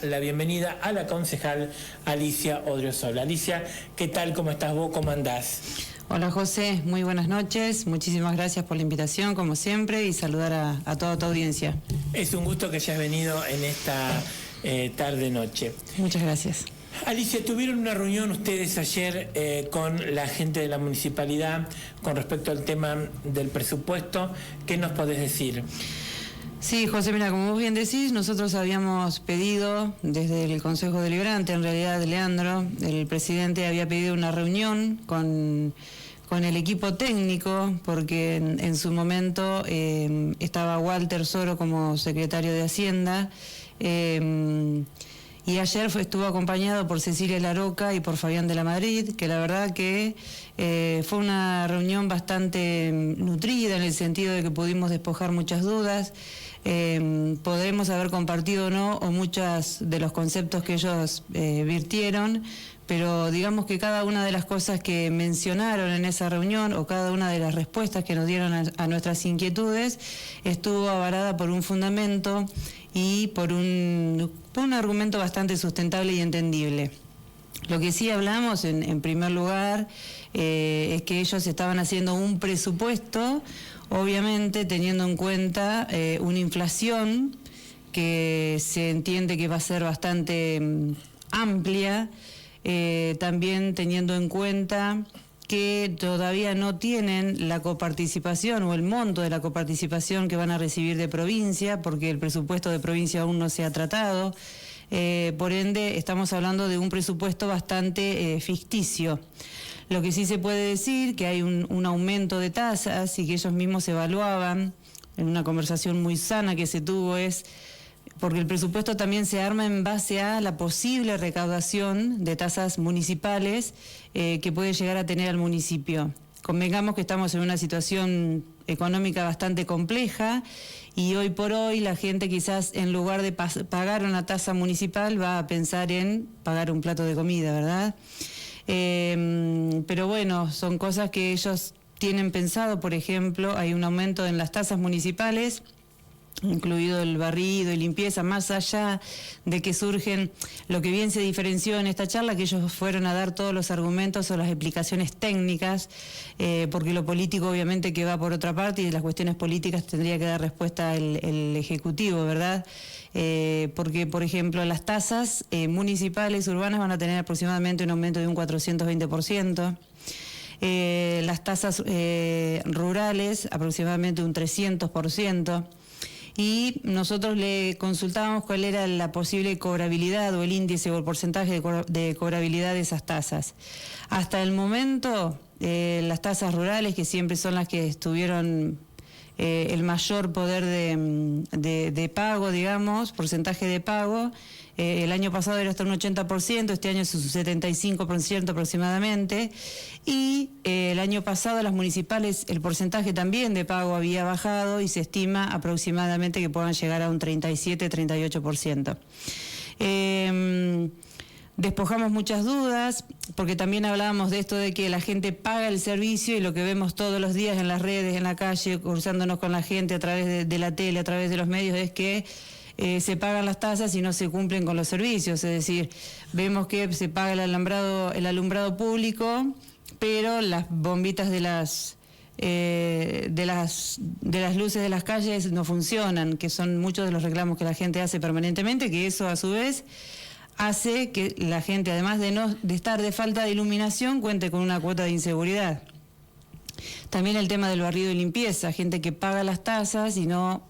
La bienvenida a la concejal Alicia Odriozola. Alicia, ¿qué tal? ¿Cómo estás vos? ¿Cómo andás? Hola José, muy buenas noches. Muchísimas gracias por la invitación, como siempre, y saludar a toda tu audiencia. Es un gusto que hayas venido en esta tarde-noche. Muchas gracias. Alicia, tuvieron una reunión ustedes ayer con la gente de la municipalidad con respecto al tema del presupuesto. ¿Qué nos podés decir? Sí, José, mira, como vos bien decís, nosotros habíamos pedido desde el Consejo Deliberante, en realidad Leandro, el presidente, había pedido una reunión con el equipo técnico, porque en su momento estaba Walter Soro como secretario de Hacienda, y ayer estuvo acompañado por Cecilia Laroca y por Fabián de la Madrid, que la verdad que fue una reunión bastante nutrida en el sentido de que pudimos despojar muchas dudas. Podremos haber compartido o no, o muchos de los conceptos que ellos virtieron, pero digamos que cada una de las cosas que mencionaron en esa reunión o cada una de las respuestas que nos dieron a nuestras inquietudes estuvo avalada por un fundamento y por un argumento bastante sustentable y entendible. Lo que sí hablamos, en primer lugar, es que ellos estaban haciendo un presupuesto, obviamente teniendo en cuenta una inflación que se entiende que va a ser bastante amplia, también teniendo en cuenta que todavía no tienen la coparticipación o el monto de la coparticipación que van a recibir de provincia, porque el presupuesto de provincia aún no se ha tratado. Por ende, estamos hablando de un presupuesto bastante ficticio. Lo que sí se puede decir que hay un aumento de tasas y que ellos mismos evaluaban, en una conversación muy sana que se tuvo, es porque el presupuesto también se arma en base a la posible recaudación de tasas municipales que puede llegar a tener al municipio. Convengamos que estamos en una situación económica bastante compleja y hoy por hoy la gente quizás en lugar de pagar una tasa municipal va a pensar en pagar un plato de comida, ¿verdad? Pero bueno, son cosas que ellos tienen pensado. Por ejemplo, hay un aumento en las tasas municipales, incluido el barrido y limpieza, más allá de que surgen, lo que bien se diferenció en esta charla, que ellos fueron a dar todos los argumentos o las explicaciones técnicas, porque lo político obviamente que va por otra parte y de las cuestiones políticas tendría que dar respuesta el Ejecutivo, ¿verdad? Porque, por ejemplo, las tasas municipales urbanas van a tener aproximadamente un aumento de un 420%. Las tasas rurales aproximadamente un 300%. Y nosotros le consultábamos cuál era la posible cobrabilidad o el índice o el porcentaje de cobrabilidad de esas tasas. Hasta el momento, las tasas rurales, que siempre son las que tuvieron el mayor poder de pago, digamos, porcentaje de pago, el año pasado era hasta un 80%, este año es un 75% aproximadamente, y el año pasado las municipales, el porcentaje también de pago había bajado y se estima aproximadamente que puedan llegar a un 37-38%. Despojamos muchas dudas, porque también hablábamos de esto de que la gente paga el servicio y lo que vemos todos los días en las redes, en la calle, cruzándonos con la gente a través de la tele, a través de los medios, es que se pagan las tasas y no se cumplen con los servicios. Es decir, vemos que se paga el alumbrado público, pero las bombitas de las luces de las calles no funcionan, que son muchos de los reclamos que la gente hace permanentemente, que eso a su vez hace que la gente, además de estar de falta de iluminación, cuente con una cuota de inseguridad. También el tema del barrido y limpieza, gente que paga las tasas y no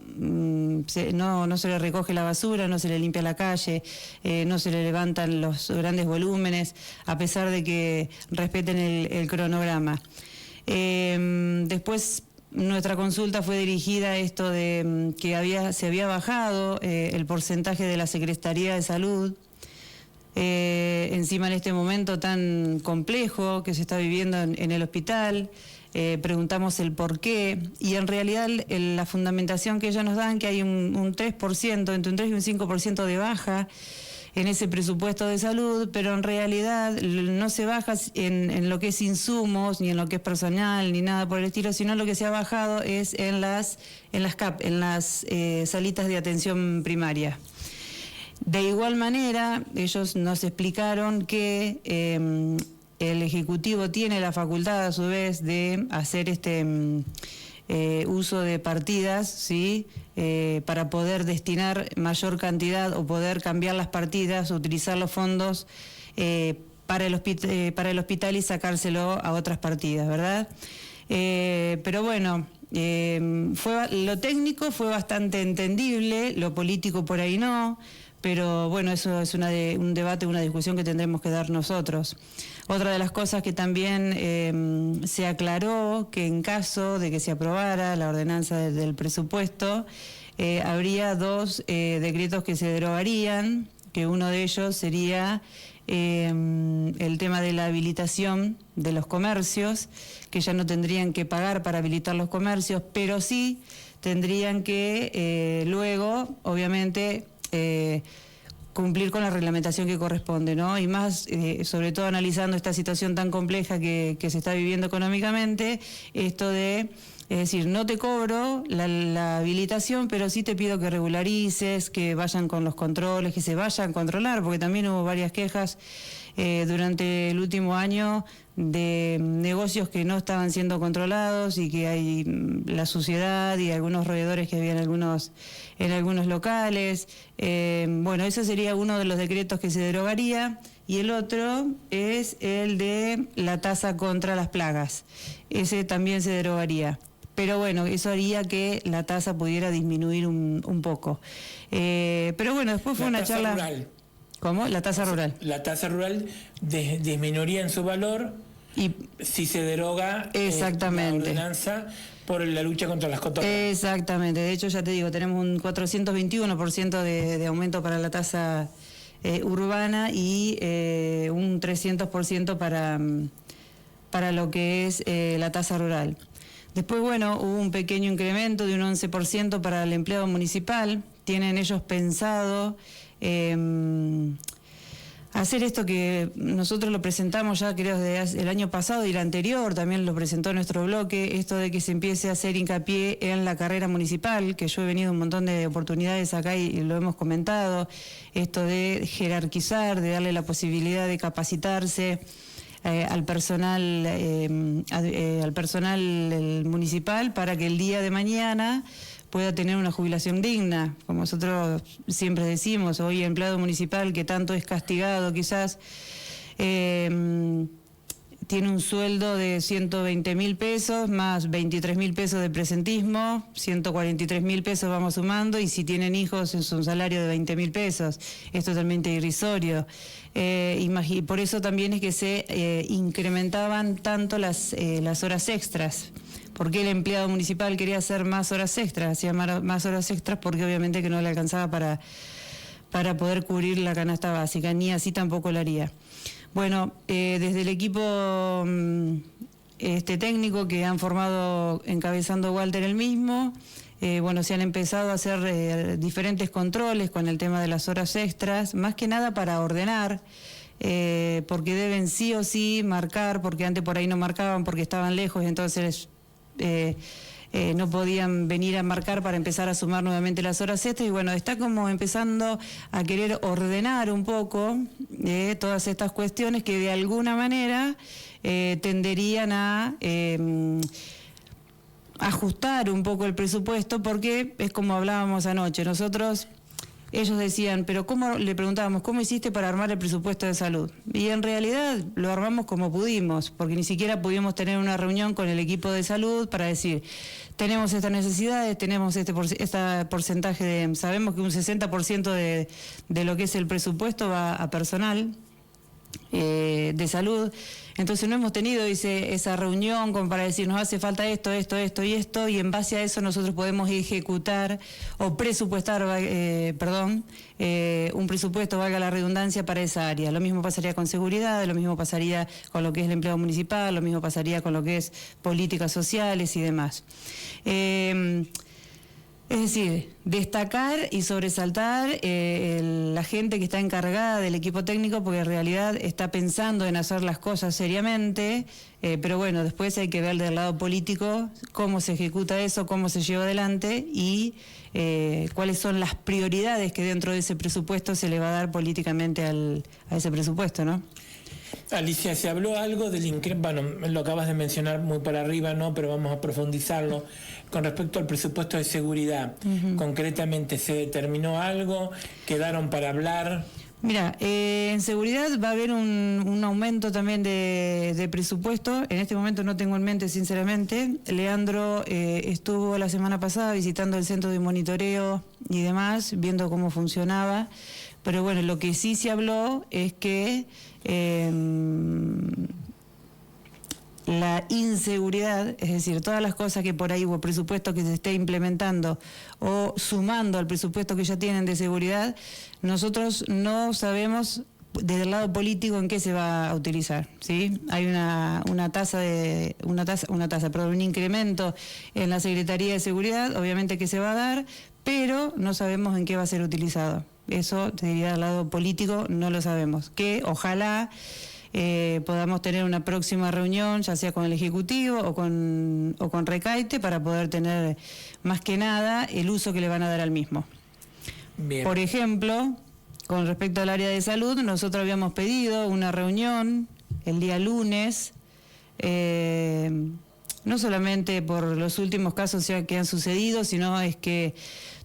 se le recoge la basura, no se le limpia la calle, no se le levantan los grandes volúmenes, a pesar de que respeten el cronograma. Después nuestra consulta fue dirigida a esto de que se había bajado el porcentaje de la Secretaría de Salud, encima en este momento tan complejo que se está viviendo en el hospital. Preguntamos el por qué, y en realidad la fundamentación que ellos nos dan, que hay un 3%, entre un 3 y un 5% de baja en ese presupuesto de salud, pero en realidad no se baja en lo que es insumos, ni en lo que es personal, ni nada por el estilo, sino lo que se ha bajado es en las salitas de atención primaria. De igual manera, ellos nos explicaron que el Ejecutivo tiene la facultad, a su vez, de hacer uso de partidas, ¿sí? Para poder destinar mayor cantidad o poder cambiar las partidas, utilizar los fondos para el hospital y sacárselo a otras partidas, ¿verdad? Pero bueno, lo técnico fue bastante entendible, lo político por ahí no, pero bueno, eso es un debate, una discusión que tendremos que dar nosotros. Otra de las cosas que también se aclaró, que en caso de que se aprobara la ordenanza del presupuesto, habría dos decretos que se derogarían, que uno de ellos sería el tema de la habilitación de los comercios, que ya no tendrían que pagar para habilitar los comercios, pero sí tendrían que luego, obviamente, cumplir con la reglamentación que corresponde, ¿no? Y más, sobre todo analizando esta situación tan compleja que se está viviendo económicamente, esto de, es decir, no te cobro la habilitación, pero sí te pido que regularices, que vayan con los controles, que se vayan a controlar, porque también hubo varias quejas durante el último año de negocios que no estaban siendo controlados y que hay la suciedad y algunos roedores que había en algunos locales. Bueno, ese sería uno de los decretos que se derogaría, y el otro es el de la tasa contra las plagas. Ese también se derogaría. Pero bueno, eso haría que la tasa pudiera disminuir un poco. Pero bueno, después fue una charla... Rural. ¿Cómo? La tasa rural. La tasa rural disminuiría en su valor y si se deroga la ordenanza por la lucha contra las cotorras. Exactamente. De hecho, ya te digo, tenemos un 421% de aumento para la tasa urbana y un 300% para lo que es la tasa rural. Después, bueno, hubo un pequeño incremento de un 11% para el empleado municipal. Tienen ellos pensado hacer esto que nosotros lo presentamos ya creo desde el año pasado y el anterior, también lo presentó nuestro bloque, esto de que se empiece a hacer hincapié en la carrera municipal, que yo he venido un montón de oportunidades acá y lo hemos comentado, esto de jerarquizar, de darle la posibilidad de capacitarse al personal municipal para que el día de mañana pueda tener una jubilación digna. Como nosotros siempre decimos, hoy el empleado municipal que tanto es castigado quizás tiene un sueldo de 120.000 pesos más 23.000 pesos de presentismo, 143.000 pesos vamos sumando, y si tienen hijos es un salario de 20.000 pesos. Es totalmente irrisorio. Y por eso también es que se incrementaban tanto las horas extras. ¿Por qué el empleado municipal quería hacer más horas extras? Hacía más horas extras porque obviamente que no le alcanzaba para poder cubrir la canasta básica, ni así tampoco lo haría. Bueno, desde el equipo técnico que han formado encabezando Walter el mismo, bueno, se han empezado a hacer diferentes controles con el tema de las horas extras, más que nada para ordenar, porque deben sí o sí marcar, porque antes por ahí no marcaban porque estaban lejos, entonces no podían venir a marcar para empezar a sumar nuevamente las horas extras, y bueno, está como empezando a querer ordenar un poco todas estas cuestiones que de alguna manera tenderían a ajustar un poco el presupuesto, porque es como hablábamos anoche, ellos decían, pero le preguntábamos, ¿cómo hiciste para armar el presupuesto de salud? Y en realidad lo armamos como pudimos, porque ni siquiera pudimos tener una reunión con el equipo de salud para decir, tenemos estas necesidades, tenemos este porcentaje sabemos que un 60% de lo que es el presupuesto va a personal de salud. Entonces no hemos tenido esa reunión como para decir nos hace falta esto y esto, y en base a eso nosotros podemos ejecutar o presupuestar, un presupuesto, valga la redundancia, para esa área. Lo mismo pasaría con seguridad, lo mismo pasaría con lo que es el empleo municipal, lo mismo pasaría con lo que es políticas sociales y demás. Es decir, destacar y sobresaltar la gente que está encargada del equipo técnico, porque en realidad está pensando en hacer las cosas seriamente, pero bueno, después hay que ver del lado político cómo se ejecuta eso, cómo se lleva adelante y cuáles son las prioridades que dentro de ese presupuesto se le va a dar políticamente a ese presupuesto, ¿no? Alicia, se habló algo del bueno, lo acabas de mencionar muy por arriba, ¿no? Pero vamos a profundizarlo con respecto al presupuesto de seguridad. Concretamente, ¿se determinó algo? ¿Quedaron para hablar? Mira, en seguridad va a haber un aumento también de presupuesto. En este momento no tengo en mente, sinceramente. Leandro estuvo la semana pasada visitando el centro de monitoreo y demás, viendo cómo funcionaba. Pero bueno, lo que sí se habló es que la inseguridad, es decir, todas las cosas que por ahí hubo presupuesto que se esté implementando o sumando al presupuesto que ya tienen de seguridad, nosotros no sabemos desde el lado político en qué se va a utilizar, ¿sí? Hay un incremento en la Secretaría de Seguridad, obviamente que se va a dar, pero no sabemos en qué va a ser utilizado. Eso, te diría, del lado político no lo sabemos. Que ojalá podamos tener una próxima reunión, ya sea con el Ejecutivo o con Recaite, para poder tener más que nada el uso que le van a dar al mismo. Bien. Por ejemplo, con respecto al área de salud, nosotros habíamos pedido una reunión el día lunes, no solamente por los últimos casos que han sucedido, sino es que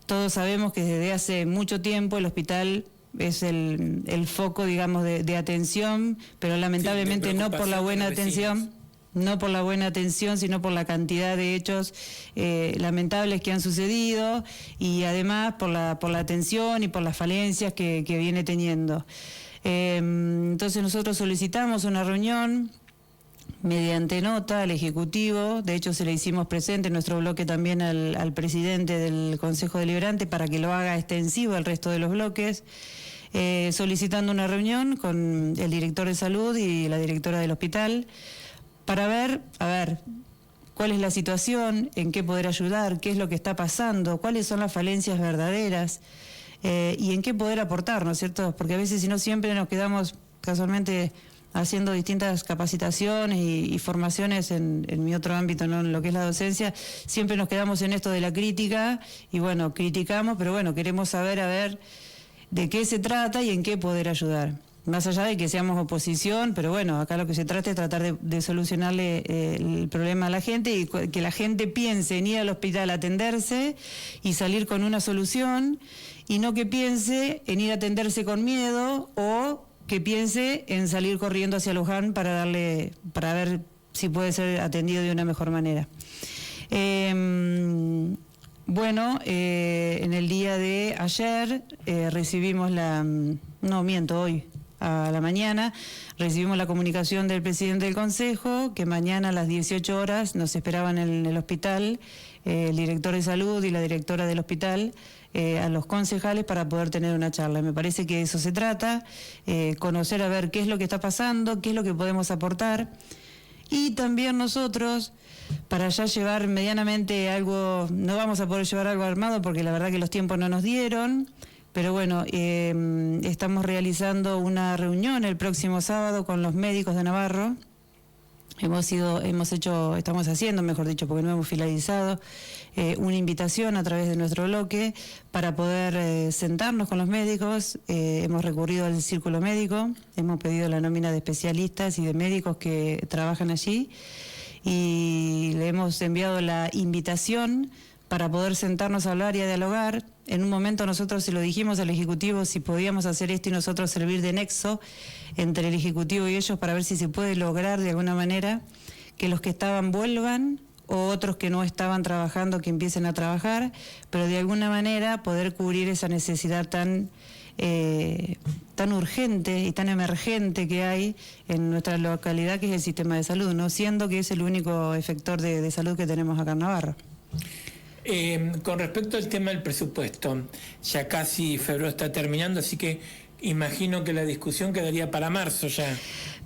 todos sabemos que desde hace mucho tiempo el hospital es el foco, digamos, de atención, pero lamentablemente sí, no por la buena atención, sino por la cantidad de hechos lamentables que han sucedido y además por la atención y por las falencias que viene teniendo. Entonces nosotros solicitamos una reunión mediante nota al Ejecutivo. De hecho se le hicimos presente en nuestro bloque también al presidente del Consejo Deliberante para que lo haga extensivo al resto de los bloques, solicitando una reunión con el director de salud y la directora del hospital para ver, cuál es la situación, en qué poder ayudar, qué es lo que está pasando, cuáles son las falencias verdaderas y en qué poder aportar, ¿no es cierto? Porque a veces si no siempre nos quedamos casualmente haciendo distintas capacitaciones y formaciones en mi otro ámbito, ¿no? En lo que es la docencia, siempre nos quedamos en esto de la crítica y bueno, criticamos, pero bueno, queremos saber a ver de qué se trata y en qué poder ayudar. Más allá de que seamos oposición, pero bueno, acá lo que se trata es tratar de solucionarle el problema a la gente y que la gente piense en ir al hospital a atenderse y salir con una solución y no que piense en ir a atenderse con miedo o que piense en salir corriendo hacia Luján para ver si puede ser atendido de una mejor manera. En el día de ayer recibimos hoy a la mañana, recibimos la comunicación del presidente del Consejo, que mañana a las 18 horas nos esperaban en el hospital, el director de salud y la directora del hospital, a los concejales para poder tener una charla. Me parece que de eso se trata, conocer a ver qué es lo que está pasando, qué es lo que podemos aportar y también nosotros para ya llevar medianamente algo, no vamos a poder llevar algo armado porque la verdad que los tiempos no nos dieron, pero bueno, estamos realizando una reunión el próximo sábado con los médicos de Navarro. Estamos haciendo, mejor dicho, porque no hemos finalizado, una invitación a través de nuestro bloque para poder sentarnos con los médicos. Hemos recurrido al círculo médico, hemos pedido la nómina de especialistas y de médicos que trabajan allí y le hemos enviado la invitación para poder sentarnos a hablar y a dialogar. En un momento nosotros se lo dijimos al Ejecutivo si podíamos hacer esto y nosotros servir de nexo entre el Ejecutivo y ellos para ver si se puede lograr de alguna manera que los que estaban vuelvan o otros que no estaban trabajando que empiecen a trabajar, pero de alguna manera poder cubrir esa necesidad tan urgente y tan emergente que hay en nuestra localidad, que es el sistema de salud, ¿no? Siendo que es el único efector de salud que tenemos acá en Navarra. Con respecto al tema del presupuesto, ya casi febrero está terminando, así que imagino que la discusión quedaría para marzo ya.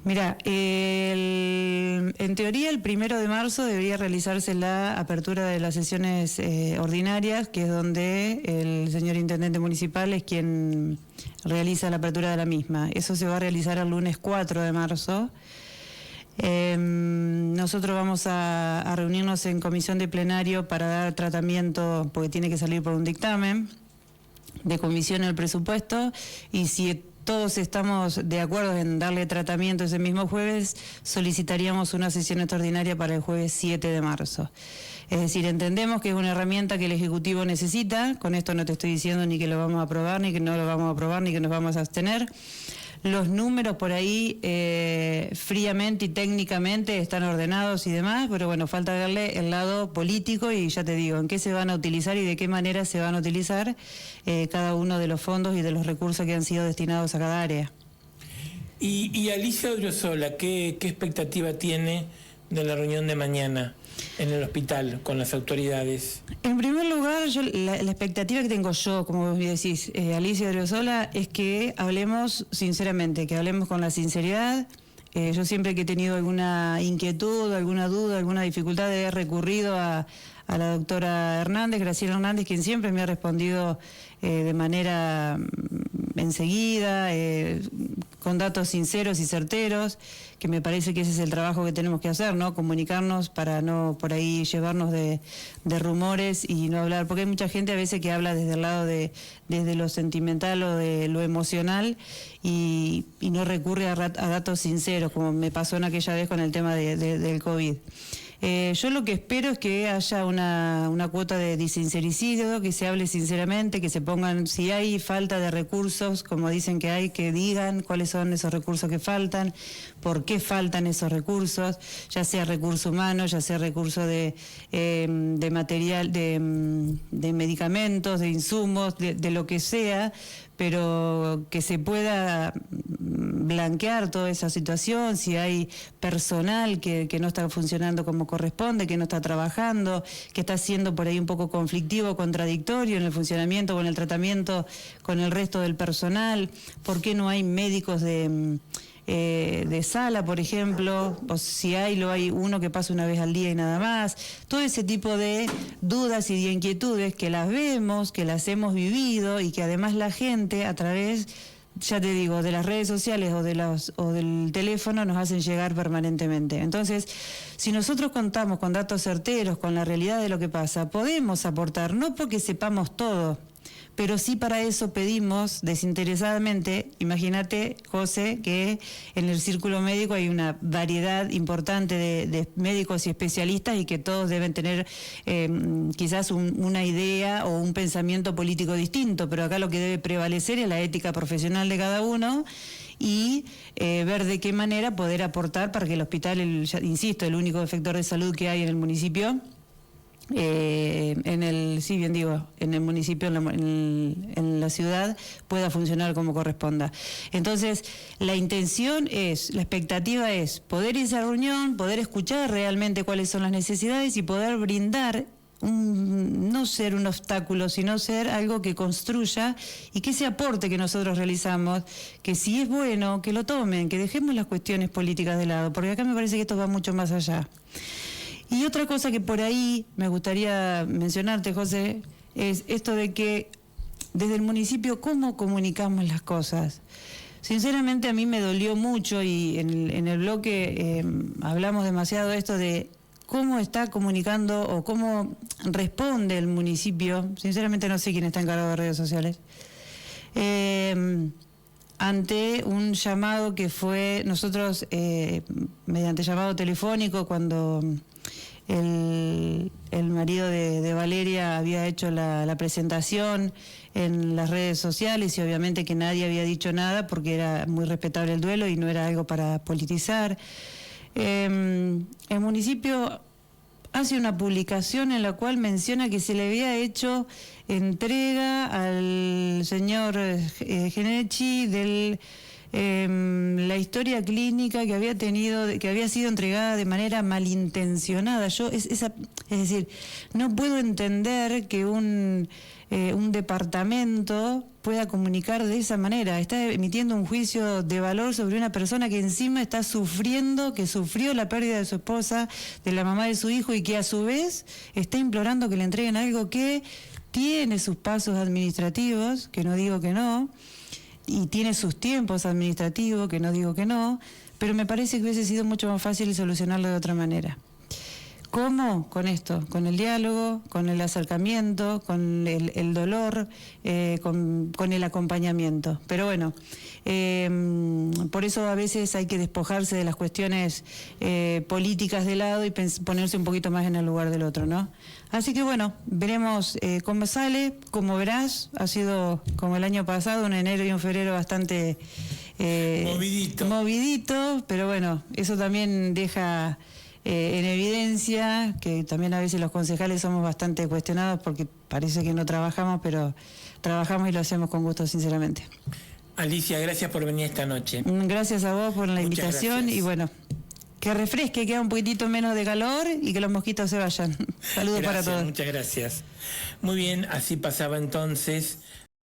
Mira, en teoría el 1 de marzo debería realizarse la apertura de las sesiones ordinarias, que es donde el señor intendente municipal es quien realiza la apertura de la misma. Eso se va a realizar el lunes 4 de marzo. Nosotros vamos a reunirnos en comisión de plenario para dar tratamiento, porque tiene que salir por un dictamen de comisión el presupuesto, y si todos estamos de acuerdo en darle tratamiento ese mismo jueves, solicitaríamos una sesión extraordinaria para el jueves 7 de marzo. Es decir, entendemos que es una herramienta que el Ejecutivo necesita. Con esto no te estoy diciendo ni que lo vamos a aprobar, ni que no lo vamos a aprobar, ni que nos vamos a abstener. Los números por ahí fríamente y técnicamente están ordenados y demás, pero bueno, falta verle el lado político y ya te digo, en qué se van a utilizar y de qué manera se van a utilizar cada uno de los fondos y de los recursos que han sido destinados a cada área. Y Alicia Odriozola, ¿qué expectativa tiene de la reunión de mañana en el hospital con las autoridades? En primer lugar, la expectativa que tengo yo, como vos decís, Alicia Odriozola, es que hablemos sinceramente, que hablemos con la sinceridad. Yo siempre que he tenido alguna inquietud, alguna duda, alguna dificultad, he recurrido a la doctora Hernández, Graciela Hernández, quien siempre me ha respondido de manera enseguida, con datos sinceros y certeros, que me parece que ese es el trabajo que tenemos que hacer, ¿no? Comunicarnos para no por ahí llevarnos de rumores y no hablar, porque hay mucha gente a veces que habla desde el lado desde lo sentimental o de lo emocional y no recurre a datos sinceros, como me pasó en aquella vez con el tema del COVID. Yo lo que espero es que haya una cuota de sincericidio, que se hable sinceramente, que se pongan, si hay falta de recursos, como dicen que hay, que digan cuáles son esos recursos que faltan, por qué faltan esos recursos, ya sea recurso humano, ya sea recurso de material, de medicamentos, de insumos, de lo que sea, pero que se pueda blanquear toda esa situación, si hay personal que no está funcionando como corresponde, que no está trabajando, que está siendo por ahí un poco conflictivo, contradictorio en el funcionamiento o en el tratamiento con el resto del personal, por qué no hay médicos de sala, por ejemplo, o si lo hay uno que pasa una vez al día y nada más. Todo ese tipo de dudas y de inquietudes que las vemos, que las hemos vivido y que además la gente a través, ya te digo, de las redes sociales o del teléfono nos hacen llegar permanentemente. Entonces, si nosotros contamos con datos certeros, con la realidad de lo que pasa, podemos aportar, no porque sepamos todo, pero sí para eso pedimos desinteresadamente. Imagínate, José, que en el círculo médico hay una variedad importante de médicos y especialistas y que todos deben tener quizás una idea o un pensamiento político distinto, pero acá lo que debe prevalecer es la ética profesional de cada uno y ver de qué manera poder aportar para que el hospital, insisto, el único efector de salud que hay en el municipio, en el municipio, en la ciudad, pueda funcionar como corresponda. Entonces, la expectativa es poder ir a esa reunión, poder escuchar realmente cuáles son las necesidades y poder brindar, no ser un obstáculo, sino ser algo que construya y que ese aporte que nosotros realizamos, que si es bueno, que lo tomen, que dejemos las cuestiones políticas de lado, porque acá me parece que esto va mucho más allá. Y otra cosa que por ahí me gustaría mencionarte, José, es esto de que desde el municipio, ¿cómo comunicamos las cosas? Sinceramente a mí me dolió mucho y en el bloque hablamos demasiado de esto de cómo está comunicando o cómo responde el municipio. Sinceramente no sé quién está encargado de redes sociales. Ante un llamado que fue, nosotros, mediante llamado telefónico, cuando el marido de Valeria había hecho la presentación en las redes sociales y obviamente que nadie había dicho nada porque era muy respetable el duelo y no era algo para politizar. El municipio hace una publicación en la cual menciona que se le había hecho entrega al señor Genechi la historia clínica que había tenido, que había sido entregada de manera malintencionada. Es decir, no puedo entender que un departamento pueda comunicar de esa manera. Está emitiendo un juicio de valor sobre una persona que encima está sufriendo, que sufrió la pérdida de su esposa, de la mamá de su hijo, y que a su vez está implorando que le entreguen algo que tiene sus pasos administrativos, que no digo que no, y tiene sus tiempos administrativos, que no digo que no, pero me parece que hubiese sido mucho más fácil solucionarlo de otra manera. ¿Cómo? Con esto, con el diálogo, con el acercamiento, con el dolor, con el acompañamiento. Pero bueno, por eso a veces hay que despojarse de las cuestiones políticas de lado y ponerse un poquito más en el lugar del otro, ¿no? Así que bueno, veremos cómo sale. Como verás, ha sido como el año pasado, un enero y un febrero bastante movidito, pero bueno, eso también deja en evidencia que también a veces los concejales somos bastante cuestionados porque parece que no trabajamos, pero trabajamos y lo hacemos con gusto, sinceramente. Alicia, gracias por venir esta noche. Gracias a vos por la invitación. Gracias. Y bueno, que refresque, que haga un poquitito menos de calor y que los mosquitos se vayan. Saludos para todos. Muchas gracias. Muy bien, así pasaba entonces